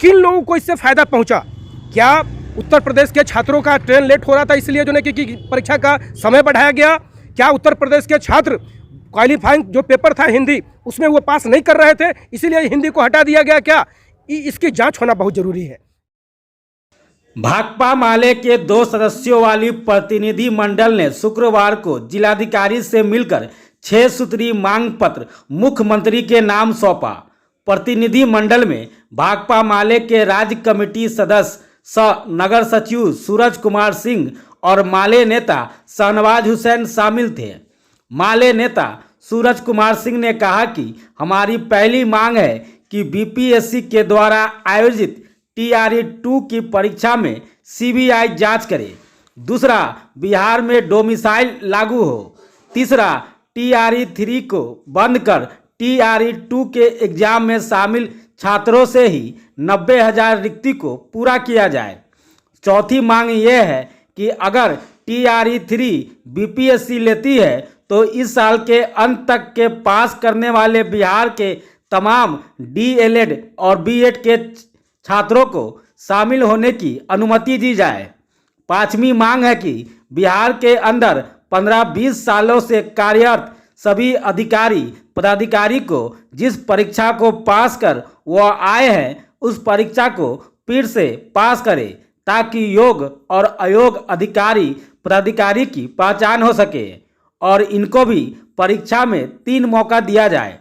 किन लोगों को इससे फ़ायदा पहुंचा? क्या उत्तर प्रदेश के छात्रों का ट्रेन लेट हो रहा था इसलिए जो है कि परीक्षा का समय बढ़ाया गया? क्या उत्तर प्रदेश के छात्र क्वालिफाइंग जो पेपर था हिंदी उसमें वो पास नहीं कर रहे थे इसीलिए हिंदी को हटा दिया गया? क्या इसकी जांच होना बहुत जरूरी है। भाकपा माले के 2 सदस्यों वाली प्रतिनिधि मंडल ने शुक्रवार को जिलाधिकारी से मिलकर 6 सूत्री मांग पत्र मुख्यमंत्री के नाम सौंपा। प्रतिनिधि मंडल में भाकपा माले के राज्य कमेटी सदस्य नगर सचिव सूरज कुमार सिंह और माले नेता शाहनवाज हुसैन शामिल थे। माले नेता सूरज कुमार सिंह ने कहा कि हमारी पहली मांग है कि बीपीएससी के द्वारा आयोजित TRE 2 की परीक्षा में CBI जांच करे। दूसरा, बिहार में डोमिसाइल लागू हो। तीसरा, TRE 3 को बंद कर TRE 2 के एग्जाम में शामिल छात्रों से ही 90,000 रिक्ति को पूरा किया जाए। चौथी मांग यह है कि अगर TRE 3 बीपीएससी लेती है तो इस साल के अंत तक के पास करने वाले बिहार के तमाम DLED और B.Ed के छात्रों को शामिल होने की अनुमति दी जाए। पांचवी मांग है कि बिहार के अंदर 15-20 सालों से कार्यरत सभी अधिकारी पदाधिकारी को जिस परीक्षा को पास कर वह आए हैं उस परीक्षा को फिर से पास करें ताकि योग्य और अयोग्य अधिकारी पदाधिकारी की पहचान हो सके और इनको भी परीक्षा में 3 मौका दिया जाए।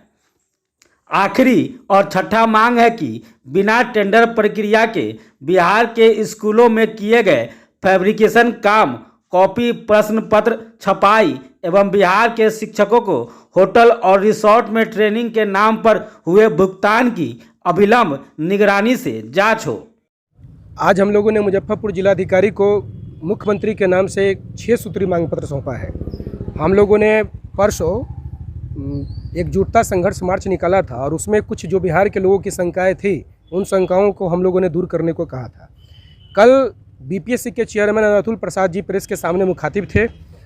आखिरी और छठा मांग है कि बिना टेंडर प्रक्रिया के बिहार के स्कूलों में किए गए फैब्रिकेशन काम, कॉपी प्रश्न पत्र छपाई एवं बिहार के शिक्षकों को होटल और रिसोर्ट में ट्रेनिंग के नाम पर हुए भुगतान की अविलंब निगरानी से जांच हो। आज हम लोगों ने मुजफ्फरपुर जिलाधिकारी को मुख्यमंत्री के नाम से एक 6 सूत्री मांग पत्र सौंपा है। हम लोगों ने परसों एकजुटता संघर्ष मार्च निकाला था और उसमें कुछ जो बिहार के लोगों की शंकाएं थी उन शंकाओं को हम लोगों ने दूर करने को कहा था। कल बीपीएससी के चेयरमैन अतुल प्रसाद जी प्रेस के सामने मुखातिब थे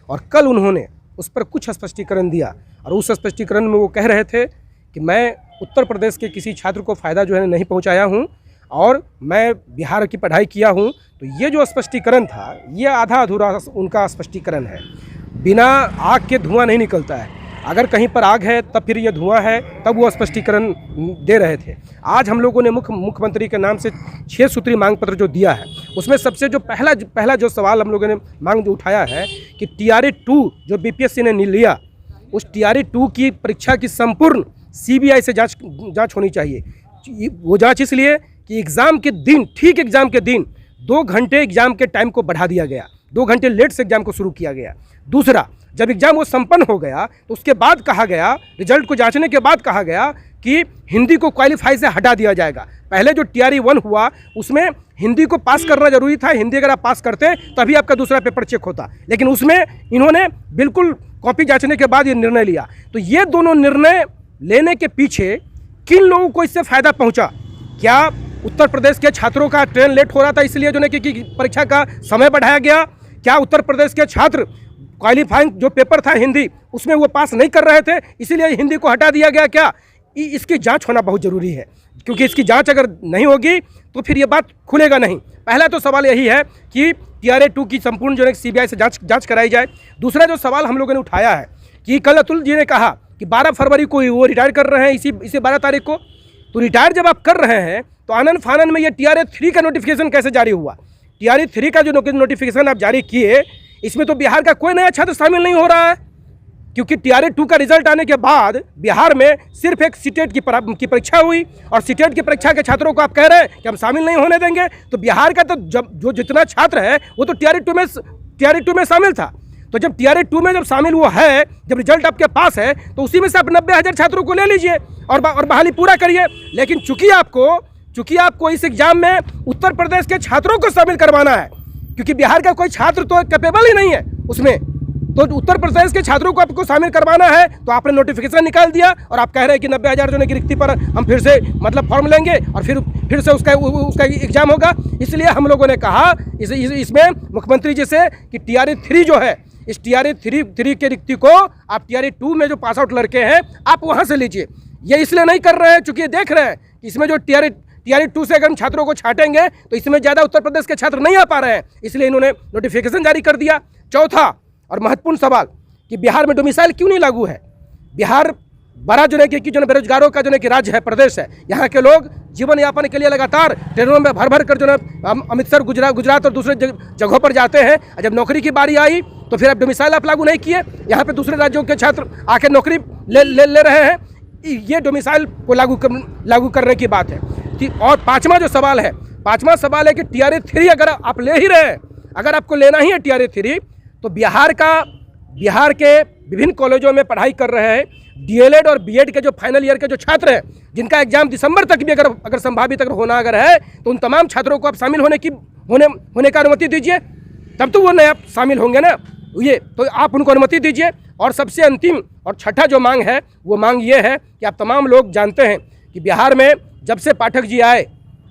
और कल उन्होंने उस पर कुछ स्पष्टीकरण दिया और उस स्पष्टीकरण में वो कह रहे थे कि मैं उत्तर प्रदेश के किसी छात्र को फ़ायदा जो है नहीं पहुंचाया हूं और मैं बिहार की पढ़ाई किया हूं। तो ये जो स्पष्टीकरण था ये आधा अधूरा उनका स्पष्टीकरण है। बिना आग के धुआं नहीं निकलता है। अगर कहीं पर आग है तब फिर ये धुआं है, तब वो स्पष्टीकरण दे रहे थे। आज हम लोगों ने मुख्यमंत्री के नाम से 6 सूत्री मांग पत्र जो दिया है उसमें सबसे जो पहला जो सवाल हम लोगों ने मांग जो उठाया है कि TRE 2 जो बीपीएससी ने लिया उस TRE 2 की परीक्षा की संपूर्ण CBI से जांच होनी चाहिए। वो जांच इसलिए कि एग्ज़ाम के दिन, ठीक एग्ज़ाम के दिन 2 घंटे एग्ज़ाम के टाइम को बढ़ा दिया गया, 2 घंटे लेट से एग्ज़ाम को शुरू किया गया। दूसरा, जब एग्ज़ाम वो संपन्न हो गया तो उसके बाद कहा गया, रिजल्ट को जांचने के बाद कहा गया कि हिंदी को क्वालिफाई से हटा दिया जाएगा। पहले जो TRE 1 हुआ उसमें हिंदी को पास करना जरूरी था, हिंदी अगर आप पास करते तभी आपका दूसरा पेपर चेक होता, लेकिन उसमें इन्होंने बिल्कुल कॉपी जांचने के बाद ये निर्णय लिया। तो ये दोनों निर्णय लेने के पीछे किन लोगों को इससे फ़ायदा पहुँचा? क्या उत्तर प्रदेश के छात्रों का ट्रेन लेट हो रहा था इसलिए जो है कि परीक्षा का समय बढ़ाया गया? क्या उत्तर प्रदेश के छात्र क्वालिफाइंग जो पेपर था हिंदी उसमें वो पास नहीं कर रहे थे इसीलिए हिंदी को हटा दिया गया? क्या इसकी जांच होना बहुत ज़रूरी है, क्योंकि इसकी जांच अगर नहीं होगी तो फिर ये बात खुलेगा नहीं। पहला तो सवाल यही है कि TRE 2 की संपूर्ण जो है CBI से जांच कराई जाए। दूसरा जो सवाल हम लोगों ने उठाया है कि कल अतुल जी ने कहा कि 12 फरवरी को वो रिटायर कर रहे हैं, इसी 12 तारीख को। तो रिटायर जब आप कर रहे हैं तो आनन फानन में ये TRE 3 का नोटिफिकेशन कैसे जारी हुआ? TRE 3 का जो नोटिफिकेशन आप जारी किए इसमें तो बिहार का कोई नया छात्र शामिल नहीं हो रहा है, क्योंकि TRE 2 का रिजल्ट आने के बाद बिहार में सिर्फ एक सीटेट की परीक्षा हुई और सीटेट की परीक्षा के छात्रों को आप कह रहे हैं कि हम शामिल नहीं होने देंगे। तो बिहार का तो जो जितना छात्र है वो तो TRE 2 में शामिल था। तो जब TRE 2 में जब शामिल हुआ है, जब रिजल्ट आपके पास है तो उसी में से आप 90,000 छात्रों को ले लीजिए और बहाली पूरा करिए। लेकिन चूंकि आपको इस एग्जाम में उत्तर प्रदेश के छात्रों को शामिल करवाना है, क्योंकि बिहार का कोई छात्र तो कैपेबल ही नहीं है उसमें, तो उत्तर प्रदेश के छात्रों को आपको शामिल करवाना है तो आपने नोटिफिकेशन निकाल दिया और आप कह रहे हैं कि 90,000 जो की रिक्ति पर हम फिर से मतलब फॉर्म लेंगे और फिर से उसका एग्जाम होगा। इसलिए हम लोगों ने कहा इसमें मुख्यमंत्री जी से कि TRE 3 जो है, इस TRE 3 के रिक्ति को आप TRE 2 में जो पास आउट लड़के हैं आप वहाँ से लीजिए। ये इसलिए नहीं कर रहे हैं चूँकि देख रहे हैं कि इसमें जो टियर 2 से अगर हम छात्रों को छाटेंगे तो इसमें ज़्यादा उत्तर प्रदेश के छात्र नहीं आ पा रहे हैं, इसलिए इन्होंने नोटिफिकेशन जारी कर दिया। चौथा और महत्वपूर्ण सवाल कि बिहार में डोमिसाइल क्यों नहीं लागू है। बिहार बड़ा जो है कि जो बेरोजगारों का जो है कि राज्य है, प्रदेश है। यहाँ के लोग जीवन यापन के लिए लगातार ट्रेनों में भर भर कर जो है अमृतसर, गुजरात और दूसरे जगहों पर जाते हैं। जब नौकरी की बारी आई तो फिर अब डोमिसाइल आप लागू नहीं किए, यहाँ पे दूसरे राज्यों के छात्र आके नौकरी ले रहे हैं। ये डोमिसाइल को लागू करने की बात है। और पाँचवा जो सवाल है, पाँचवा सवाल है कि टियर 3 अगर आप ले ही रहे हैं, अगर आपको लेना ही है टियर 3, तो बिहार के विभिन्न कॉलेजों में पढ़ाई कर रहे हैं डीएलएड और बीएड के जो फाइनल ईयर के जो छात्र हैं, जिनका एग्जाम दिसंबर तक भी अगर संभावित होना है, तो उन तमाम छात्रों को आप शामिल होने का अनुमति दीजिए, तब तो वो नया शामिल होंगे ना। ये तो आप उनको अनुमति दीजिए। और सबसे अंतिम और छठा जो मांग है, वो मांग ये है कि आप तमाम लोग जानते हैं कि बिहार में जब से पाठक जी आए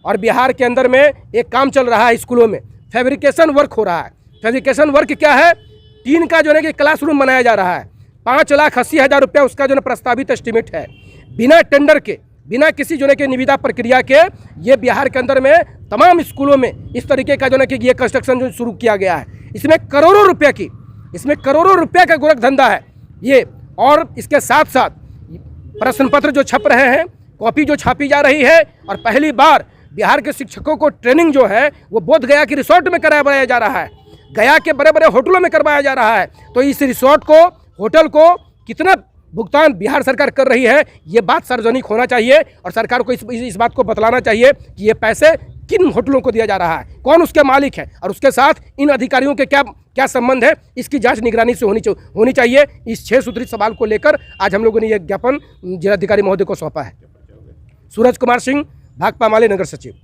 और बिहार के अंदर में एक काम चल रहा है, स्कूलों में फैब्रिकेशन वर्क हो रहा है। फैब्रिकेशन वर्क क्या है? टीन का जो है कि क्लासरूम बनाया जा रहा है। 5,80,000 रुपया उसका जो है प्रस्तावित एस्टिमेट है। बिना टेंडर के, बिना किसी जो है कि निविदा प्रक्रिया के ये बिहार के अंदर में तमाम स्कूलों में इस तरीके का जो है कि ये कंस्ट्रक्शन जो शुरू किया गया है। इसमें करोड़ों रुपया का गोरख धंधा है ये। और इसके साथ साथ प्रश्न पत्र जो छप रहे हैं, कॉपी जो छापी जा रही है, और पहली बार बिहार के शिक्षकों को ट्रेनिंग जो है वो बोध गया कि रिसोर्ट में कराया जा रहा है, गया के बड़े बड़े होटलों में करवाया जा रहा है। तो इस रिसोर्ट को, होटल को कितना भुगतान बिहार सरकार कर रही है, ये बात सार्वजनिक होना चाहिए और सरकार को इस बात को बतलाना चाहिए कि ये पैसे किन होटलों को दिया जा रहा है, कौन उसके मालिक है, और उसके साथ इन अधिकारियों के क्या संबंध है, इसकी जांच निगरानी से होनी चाहिए। इस 6 सूत्री सवाल को लेकर आज हम लोगों ने यह ज्ञापन जिलाधिकारी महोदय को सौंपा है। सूरज कुमार सिंह, भाकपा माले नगर सचिव।